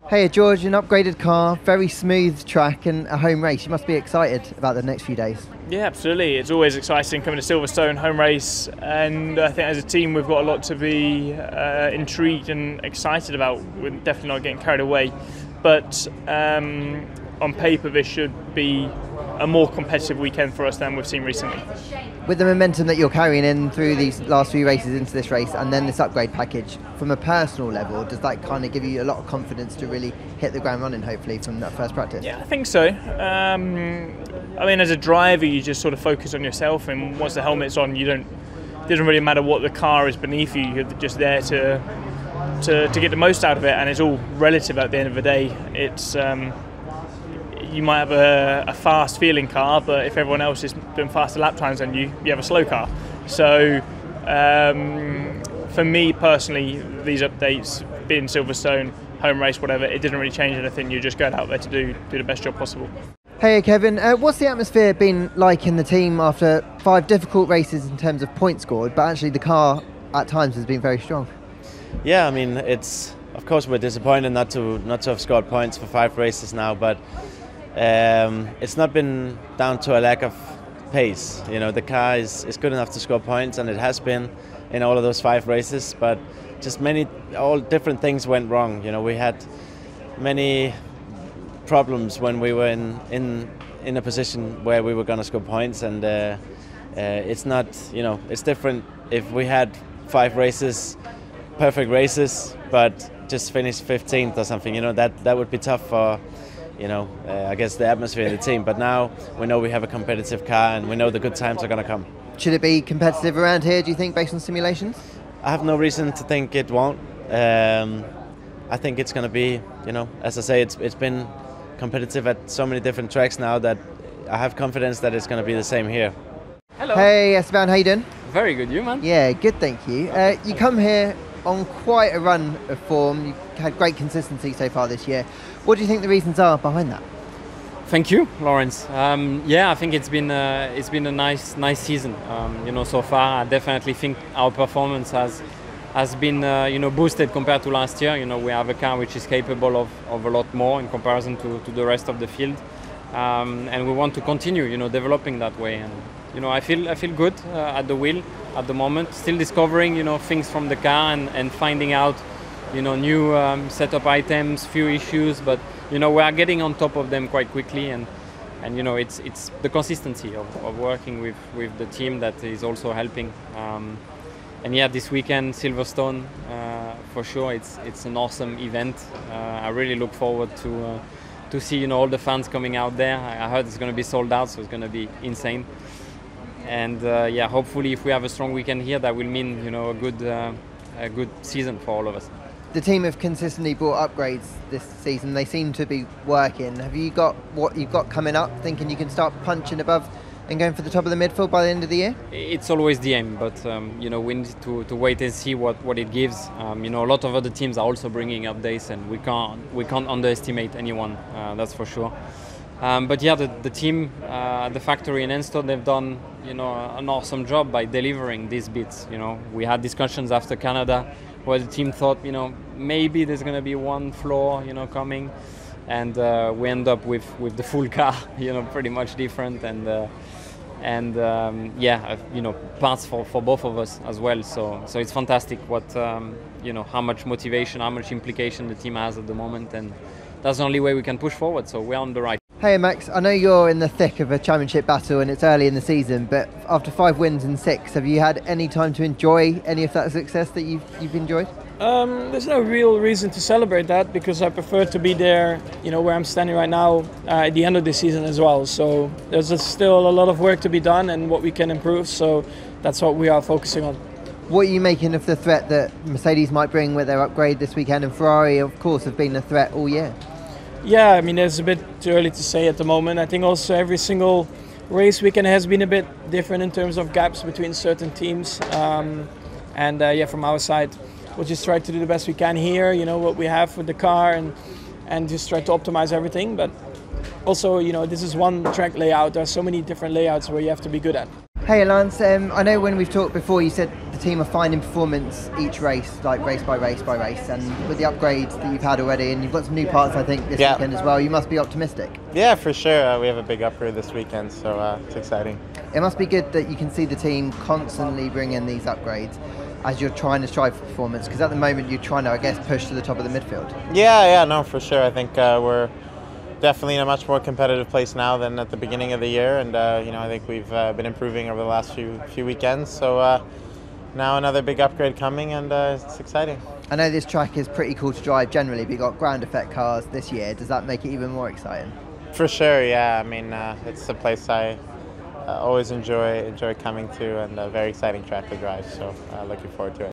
Hey George, an upgraded car, very smooth track and a home race. You must be excited about the next few days. Yeah, absolutely. It's always exciting coming to Silverstone home race, and I think as a team we've got a lot to be intrigued and excited about. We're definitely not getting carried away, but on paper this should be a more competitive weekend for us than we've seen recently. With the momentum that you're carrying in through these last few races into this race and then this upgrade package, from a personal level, does that kind of give you a lot of confidence to really hit the ground running, hopefully, from that first practice? Yeah, I think so. I mean, as a driver, you just sort of focus on yourself, and once the helmet's on, it doesn't really matter what the car is beneath you. You're just there to get the most out of it, and it's all relative at the end of the day. It's you might have a fast feeling car, but if everyone else is doing faster lap times than you have a slow car. So for me personally, these updates, being Silverstone, home race, whatever, it didn't really change anything. You're just going out there to do the best job possible. Hey Kevin, what's the atmosphere been like in the team after 5 difficult races in terms of points scored, but actually the car at times has been very strong? Yeah, I mean, of course we're disappointed not to have scored points for 5 races now, but it's not been down to a lack of pace. You know, the car is good enough to score points, and it has been in all of those 5 races, but just all different things went wrong. You know, we had many problems when we were in a position where we were going to score points, and it's not, you know, it's different if we had 5 races, perfect races, but just finished 15th or something. You know, that would be tough for, you know, I guess the atmosphere in the team. But now we know we have a competitive car, and we know the good times are going to come. Should it be competitive around here, do you think, based on simulations? I have no reason to think it won't. I think it's going to be, you know, as I say, it's been competitive at so many different tracks now that I have confidence that it's going to be the same here. Hello. Hey Esteban, how you doing? Very good, you man? Yeah, good, thank you. You come here on quite a run of form. You've had great consistency so far this year. What do you think the reasons are behind that? Thank you, Lawrence. Yeah, I think it's been a nice season. You know, so far. I definitely think our performance has been you know, boosted compared to last year. You know, we have a car which is capable of a lot more in comparison to the rest of the field, and we want to continue, you know, developing that way. And you know, I feel good at the wheel at the moment. Still discovering, you know, things from the car and finding out, you know, new setup items, few issues, but you know, we are getting on top of them quite quickly, and you know, it's the consistency of working with the team that is also helping. And yeah, this weekend, Silverstone, for sure, it's an awesome event. I really look forward to see, you know, all the fans coming out there. I heard it's going to be sold out, so it's going to be insane. And yeah, hopefully, if we have a strong weekend here, that will mean, you know, a good season for all of us. The team have consistently brought upgrades this season. They seem to be working. Have you got what you've got coming up, thinking you can start punching above and going for the top of the midfield by the end of the year? It's always the aim, but you know, we need to wait and see what it gives. You know, a lot of other teams are also bringing updates, and we can't underestimate anyone. That's for sure. But yeah, the team at the factory in Enstone, they've done, you know, an awesome job by delivering these bits. You know, we had discussions after Canada where the team thought, you know, maybe there's going to be one flaw, you know, coming, and we end up with the full car, you know, pretty much different, and yeah, you know, parts for both of us as well. So it's fantastic what you know, how much motivation, how much implication the team has at the moment, and that's the only way we can push forward. So we're on the right. Hey Max, I know you're in the thick of a championship battle and it's early in the season, but after 5 wins in 6, have you had any time to enjoy any of that success that you've enjoyed? There's no real reason to celebrate that, because I prefer to be there, you know, where I'm standing right now at the end of the season as well. So there's still a lot of work to be done and what we can improve. So that's what we are focusing on. What are you making of the threat that Mercedes might bring with their upgrade this weekend, and Ferrari, of course, have been a threat all year? Yeah, I mean, it's a bit too early to say at the moment. I think also every single race weekend has been a bit different in terms of gaps between certain teams. And yeah, from our side, we'll just try to do the best we can here, you know, what we have with the car, and just try to optimize everything. But also, you know, this is one track layout. There are so many different layouts where you have to be good at. Hey Lance, I know when we've talked before you said the team are finding performance each race, like race by race by race, and with the upgrades that you've had already, and you've got some new parts I think this weekend as well, you must be optimistic. Yeah, for sure. We have a big upgrade this weekend, so it's exciting. It must be good that you can see the team constantly bring in these upgrades as you're trying to strive for performance, because at the moment you're trying to, I guess, push to the top of the midfield. Yeah, no, for sure. I think we're definitely in a much more competitive place now than at the beginning of the year, and I think we've been improving over the last few weekends. So now another big upgrade coming, and it's exciting. I know this track is pretty cool to drive generally, but you've got ground effect cars this year. Does that make it even more exciting? For sure, yeah. I mean, it's a place I always enjoy coming to, and a very exciting track to drive. So looking forward to it.